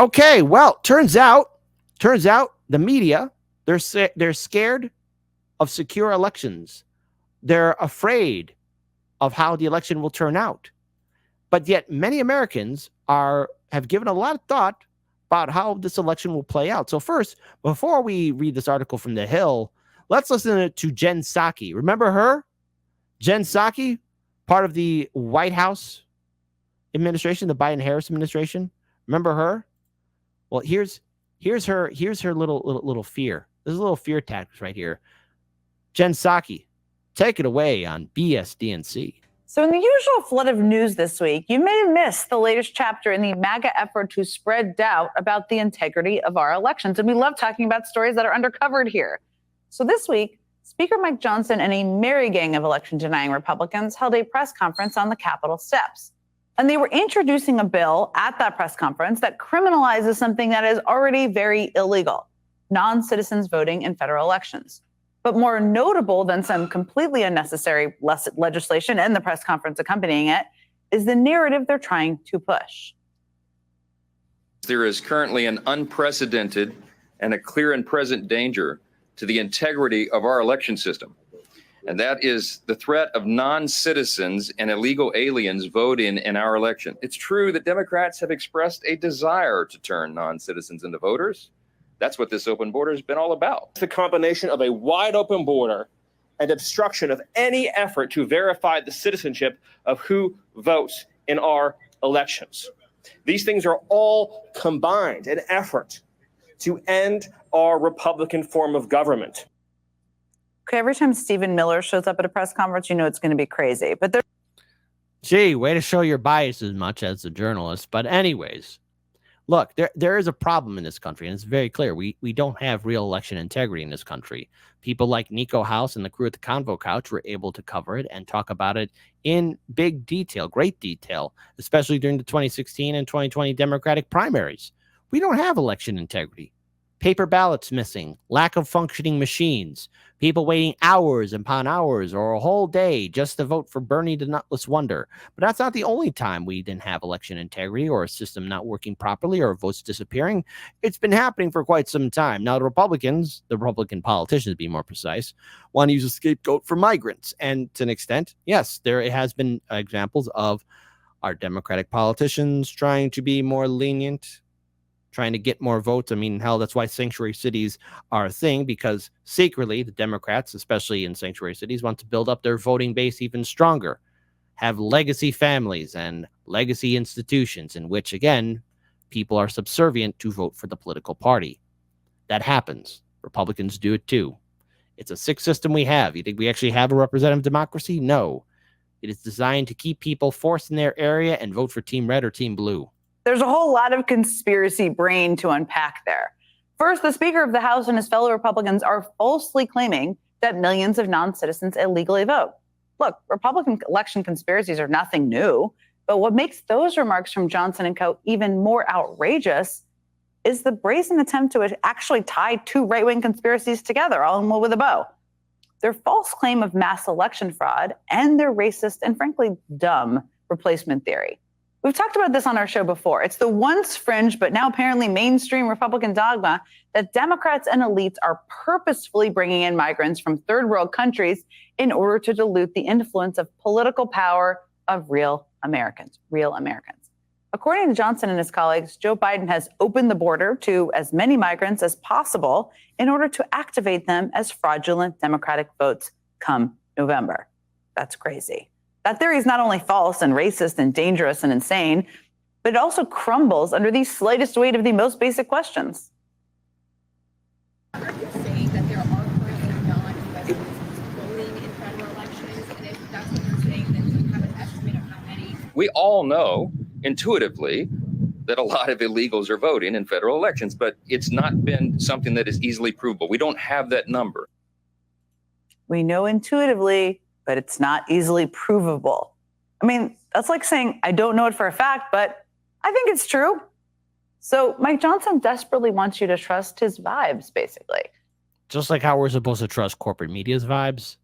Okay, well, turns out the media, they're scared of secure elections. They're afraid of how the election will turn out. But yet many Americans have given a lot of thought about how this election will play out. So first, before we read this article from The Hill, let's listen to Jen Psaki. Remember her? Jen Psaki, part of the White House administration, the Biden-Harris administration. Remember her? Well, here's her little fear. There's a little fear tactics right here. Jen Psaki, take it away on BSDNC. So in the usual flood of news this week, you may have missed the latest chapter in the MAGA effort to spread doubt about the integrity of our elections. And we love talking about stories that are undercovered here. So this week, Speaker Mike Johnson and a merry gang of election-denying Republicans held a press conference on the Capitol steps. And they were introducing a bill at that press conference that criminalizes something that is already very illegal: non-citizens voting in federal elections. But more notable than some completely unnecessary legislation and the press conference accompanying it is the narrative they're trying to push. There is currently an unprecedented and a clear and present danger to the integrity of our election system. And that is the threat of non-citizens and illegal aliens voting in our election. It's true that Democrats have expressed a desire to turn non-citizens into voters. That's what this open border has been all about. It's the combination of a wide open border and obstruction of any effort to verify the citizenship of who votes in our elections. These things are all combined in effort to end our Republican form of government. Okay, every time Stephen Miller shows up at a press conference, you know it's going to be crazy. But Gee, way to show your bias as much as a journalist. But anyways, look, there is a problem in this country, and it's very clear. We don't have real election integrity in this country. People like Nico House and the crew at the Convo Couch were able to cover it and talk about it in big detail, great detail, especially during the 2016 and 2020 Democratic primaries. We don't have election integrity. Paper ballots missing, lack of functioning machines, people waiting hours upon hours or a whole day just to vote for Bernie the Nutless Wonder. But that's not the only time we didn't have election integrity or a system not working properly or votes disappearing. It's been happening for quite some time. Now, the Republican politicians, to be more precise, want to use a scapegoat for migrants. And to an extent, yes, there has been examples of our Democratic politicians trying to be more lenient, trying to get more votes. I mean, hell, that's why sanctuary cities are a thing, because secretly the Democrats, especially in sanctuary cities, want to build up their voting base even stronger, have legacy families and legacy institutions in which, again, people are subservient to vote for the political party. That happens. Republicans do it too. It's a sick system we have. You think we actually have a representative democracy? No. It is designed to keep people forced in their area and vote for Team Red or Team Blue. There's a whole lot of conspiracy brain to unpack there. First, the Speaker of the House and his fellow Republicans are falsely claiming that millions of non-citizens illegally vote. Look, Republican election conspiracies are nothing new, but what makes those remarks from Johnson and co. even more outrageous is the brazen attempt to actually tie two right-wing conspiracies together, all in one with a bow. Their false claim of mass election fraud and their racist and frankly dumb replacement theory. We've talked about this on our show before. It's the once fringe, but now apparently mainstream Republican dogma that Democrats and elites are purposefully bringing in migrants from third world countries in order to dilute the influence of political power of real Americans. According to Johnson and his colleagues, Joe Biden has opened the border to as many migrants as possible in order to activate them as fraudulent Democratic votes come November. That's crazy. That theory is not only false and racist and dangerous and insane, but it also crumbles under the slightest weight of the most basic questions. Are you saying that there are currently non-U.S. voting in federal elections? And if that's what you're saying, then do you have an estimate of how many? We all know intuitively that a lot of illegals are voting in federal elections, but it's not been something that is easily provable. We don't have that number. We know intuitively, but it's not easily provable. I mean, that's like saying, I don't know it for a fact, but I think it's true. So Mike Johnson desperately wants you to trust his vibes, basically. Just like how we're supposed to trust corporate media's vibes,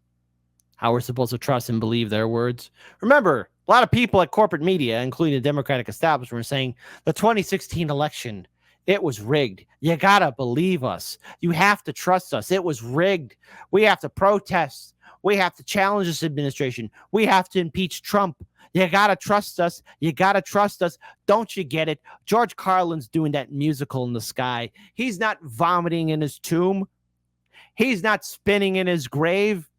how we're supposed to trust and believe their words. Remember, a lot of people at corporate media, including the Democratic establishment, were saying the 2016 election It was rigged. You got to believe us. You have to trust us. It was rigged. We have to protest. We have to challenge this administration. We have to impeach Trump. You got to trust us. You got to trust us. Don't you get it? George Carlin's doing that musical in the sky. He's not vomiting in his tomb. He's not spinning in his grave.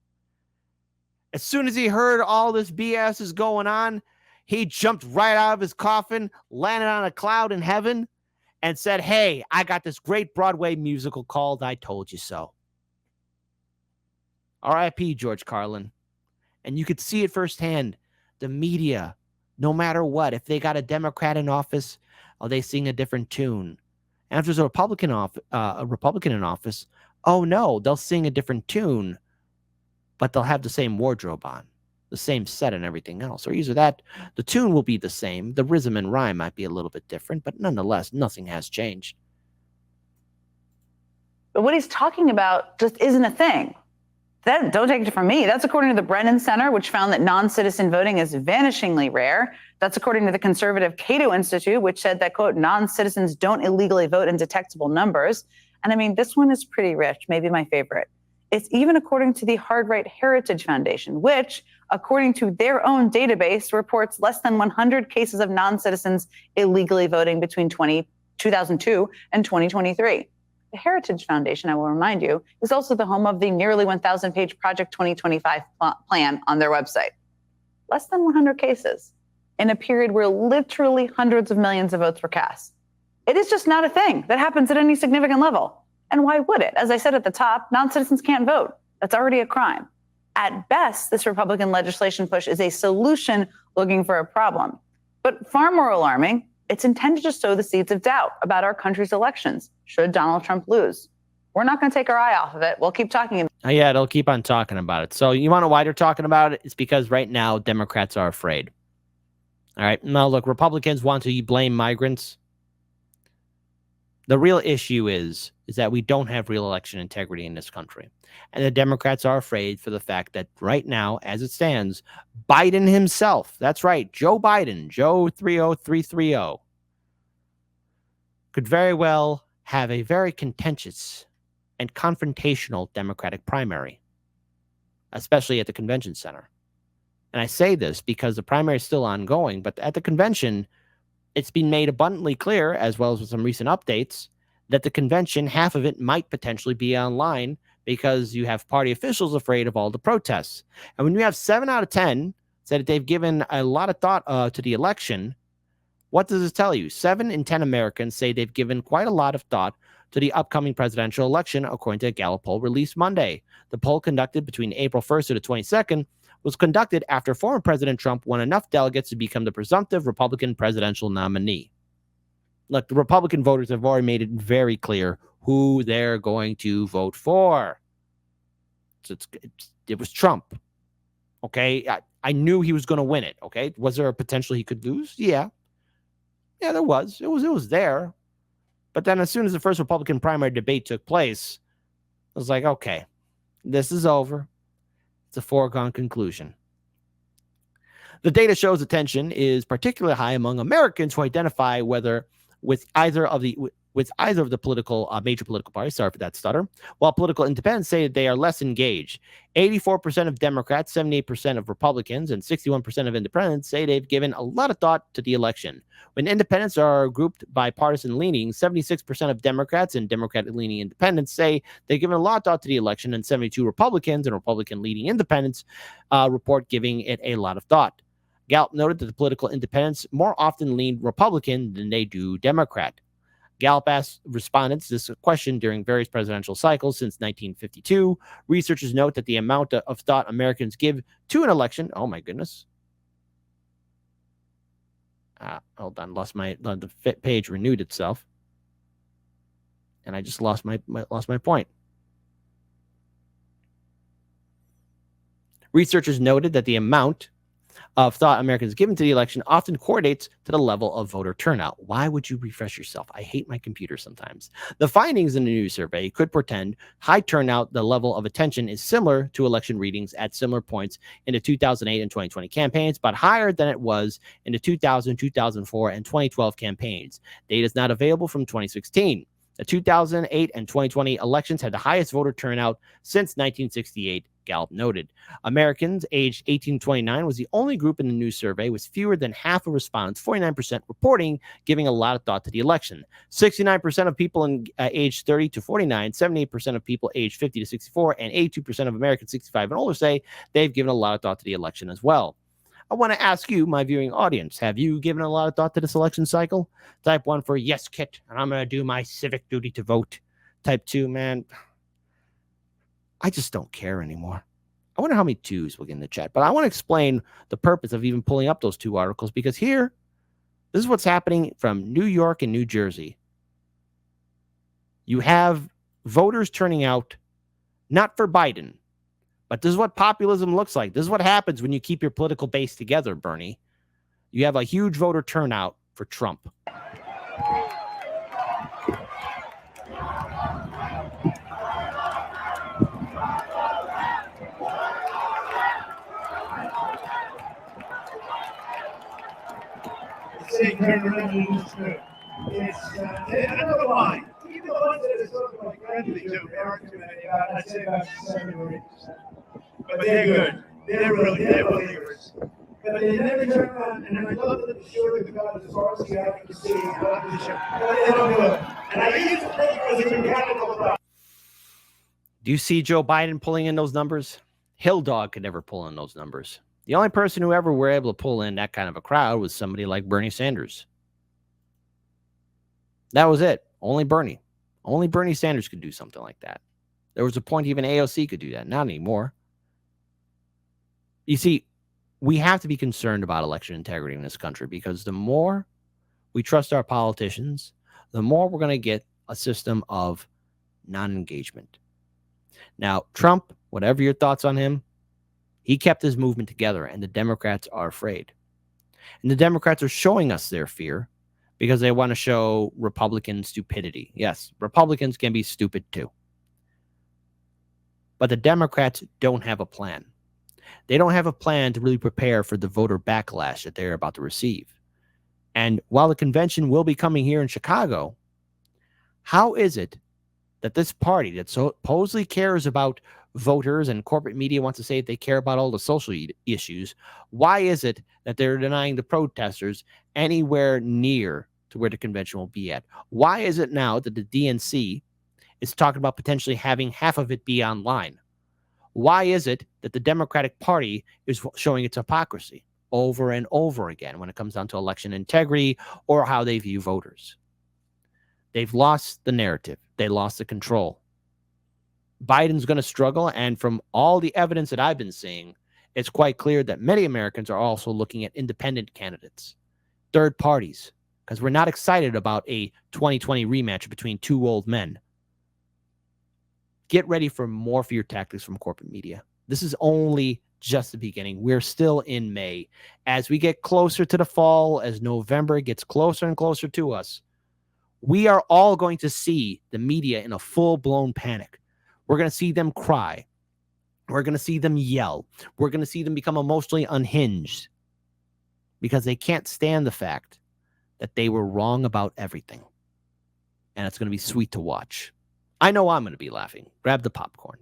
As soon as he heard all this BS is going on, he jumped right out of his coffin, landed on a cloud in heaven, and said, hey, I got this great Broadway musical called I Told You So. R.I.P. George Carlin. And you could see it firsthand. The media, no matter what, if they got a Democrat in office, they sing a different tune. And if there's a Republican in office, oh no, they'll sing a different tune, but they'll have the same wardrobe on, the same set and everything else. Or either that, the tune will be the same, the rhythm and rhyme might be a little bit different, but nonetheless, nothing has changed. But what he's talking about just isn't a thing. Don't take it from me. That's according to the Brennan Center, which found that non-citizen voting is vanishingly rare. That's according to the conservative Cato Institute, which said that, quote, non-citizens don't illegally vote in detectable numbers. And I mean, this one is pretty rich, maybe my favorite. It's even according to the Hard Right Heritage Foundation, which, according to their own database, reports less than 100 cases of non-citizens illegally voting between 2002 and 2023. The Heritage Foundation, I will remind you, is also the home of the nearly 1,000-page Project 2025 plan on their website. Less than 100 cases in a period where literally hundreds of millions of votes were cast. It is just not a thing that happens at any significant level. And why would it? As I said at the top, non-citizens can't vote. That's already a crime. At best, this Republican legislation push is a solution looking for a problem. But far more alarming, it's intended to sow the seeds of doubt about our country's elections, should Donald Trump lose. We're not going to take our eye off of it. We'll keep talking about it. Yeah, they'll keep on talking about it. So you want to know why they're talking about it? It's because right now Democrats are afraid. All right. Now, look, Republicans want to blame migrants. The real issue is that we don't have real election integrity in this country. And the Democrats are afraid for the fact that right now, as it stands, Biden himself, that's right, Joe Biden, Joe 30330, could very well have a very contentious and confrontational Democratic primary, especially at the convention center. And I say this because the primary is still ongoing, but at the convention, it's been made abundantly clear, as well as with some recent updates, that the convention, half of it might potentially be online because you have party officials afraid of all the protests. And when you have 7 out of 10 said that they've given a lot of thought to the election, what does this tell you? 7 in 10 Americans say they've given quite a lot of thought to the upcoming presidential election, according to a Gallup poll released Monday. The poll, conducted between April 1st to the 22nd, was conducted after former President Trump won enough delegates to become the presumptive Republican presidential nominee. Look, the Republican voters have already made it very clear who they're going to vote for. So it was Trump. Okay, I knew he was going to win it. Okay, was there a potential he could lose? Yeah, there was. It was there. But then, as soon as the first Republican primary debate took place, I was like, okay, this is over. It's a foregone conclusion. The data shows attention is particularly high among Americans who identify with either of the political major political parties. Sorry for that stutter. While political independents say that they are less engaged. 84% of Democrats, 78% of Republicans, and 61% of independents say they've given a lot of thought to the election. When independents are grouped by partisan leaning, 76% of Democrats and Democratic-leaning independents say they've given a lot of thought to the election, and 72 Republicans and Republican-leaning independents report giving it a lot of thought. Gallup noted that the political independents more often lean Republican than they do Democrat. Gallup asked respondents this question during various presidential cycles since 1952. Researchers note that the amount of thought Americans give to an election, oh my goodness. Hold on, the page renewed itself. And I just lost my point. Researchers noted that the amount of thought Americans given to the election often correlates to the level of voter turnout. Why would you refresh yourself? I hate my computer sometimes. The findings in the new survey could portend high turnout. The level of attention is similar to election readings at similar points in the 2008 and 2020 campaigns, but higher than it was in the 2000, 2004, and 2012 campaigns. Data is not available from 2016. The 2008 and 2020 elections had the highest voter turnout since 1968, Gallup noted. Americans aged 18 to 29 was the only group in the new survey with fewer than half of respondents, 49%, reporting giving a lot of thought to the election. 69% of people in age 30 to 49, 78% of people aged 50 to 64, and 82% of Americans 65 and older say they've given a lot of thought to the election as well. I want to ask you, my viewing audience, have you given a lot of thought to this election cycle? Type 1 for yes, Kit, and I'm going to do my civic duty to vote. Type 2, man, I just don't care anymore. I wonder how many 2s we'll get in the chat, but I want to explain the purpose of even pulling up those 2 articles, because here, this is what's happening from New York and New Jersey. You have voters turning out not for Biden, but this is what populism looks like. This is what happens when you keep your political base together, Bernie. You have a huge voter turnout for Trump. Say turn around and it's good. I don't know why. Even the ones that are sort of like friendly to America, I'd say about 7 or 8%. But they're good. They're believers. But they never turn around, and I love that the show the God as far as the eye can see. I love the show. But they don't do it. And I used to think it was a mechanical problem. Do you see Joe Biden pulling in those numbers? Hill Dog could never pull in those numbers. The only person who ever were able to pull in that kind of a crowd was somebody like Bernie Sanders. That was it. Only Bernie. Only Bernie Sanders could do something like that. There was a point even AOC could do that. Not anymore. You see, we have to be concerned about election integrity in this country, because the more we trust our politicians, the more we're going to get a system of non-engagement. Now, Trump, whatever your thoughts on him, he kept his movement together, and the Democrats are afraid. And the Democrats are showing us their fear because they want to show Republican stupidity. Yes, Republicans can be stupid too. But the Democrats don't have a plan. They don't have a plan to really prepare for the voter backlash that they're about to receive. And while the convention will be coming here in Chicago, how is it that this party that supposedly cares about voters, and corporate media wants to say they care about all the social issues, why is it that they're denying the protesters anywhere near to where the convention will be at? Why is it now that the DNC is talking about potentially having half of it be online? Why is it that the Democratic Party is showing its hypocrisy over and over again when it comes down to election integrity or how they view voters? They've lost the narrative. They lost the control. Biden's going to struggle, and from all the evidence that I've been seeing, it's quite clear that many Americans are also looking at independent candidates, third parties, because we're not excited about a 2020 rematch between two old men. Get ready for more fear tactics from corporate media. This is only just the beginning. We're still in May. As we get closer to the fall, as November gets closer and closer to us, we are all going to see the media in a full-blown panic. We're going to see them cry. We're going to see them yell. We're going to see them become emotionally unhinged because they can't stand the fact that they were wrong about everything. And it's going to be sweet to watch. I know I'm going to be laughing. Grab the popcorn.